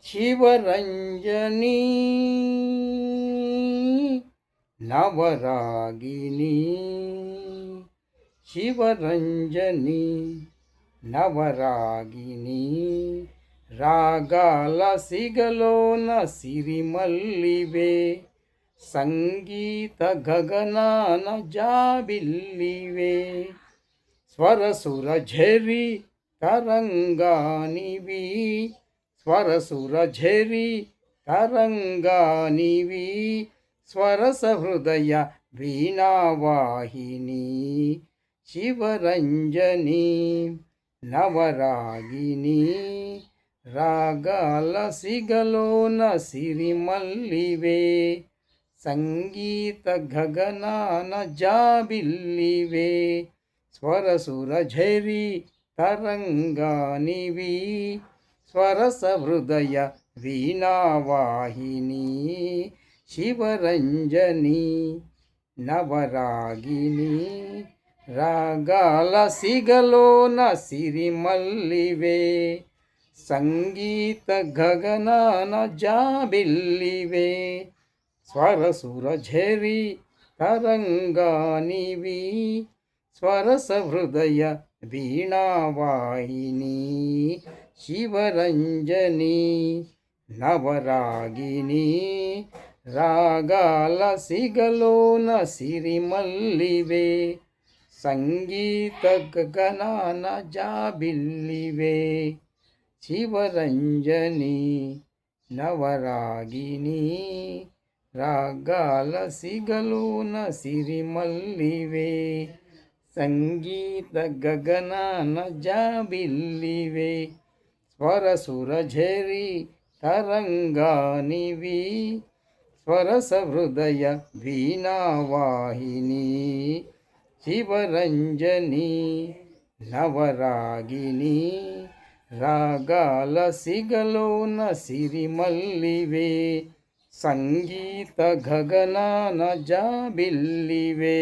శివరంజని నవరాగిని శివరంజని నవరాగిని రాగాల సిగలోన సిరిమల్లివే సంగీత గగనాన జాబిల్లివే స్వరసుర ఝరి తరంగానివి స్వరసుర ఝరి తరంగానివి స్వరస హృదయ వీణావాహిని శివరంజని నవరాగిని రాగాల సిగలోన సిరిమల్లివే సంగీత గగనాన జాబిల్లివే స్వరసుర ఝరి తరంగానివి స్వరస హృదయ వీణావాహిని శివరంజని నవరాగిని రాగాల సిగలోన సిరిమల్లివే సంగీత గగనాన జాబిల్లివే స్వరసుర ఝరి తరంగానివి స్వరస హృదయ వీణావాహిని శివరంజని నవరాగిని రాగాల సిగలోన సిరిమల్లివే సంగీత గగనాన జాబిల్లివే శివరంజని నవరాగిని రాగాల సిగలోన సిరిమల్లివే సంగీత గగనాన జాబిల్లివే స్వరసుర ఝరి తరంగానివి స్వరస హృదయ వీణావాహిని శివరంజని నవరాగిని రాగాల సిగలోన సిరిమల్లివే సంగీత గగనాన జాబిల్లివే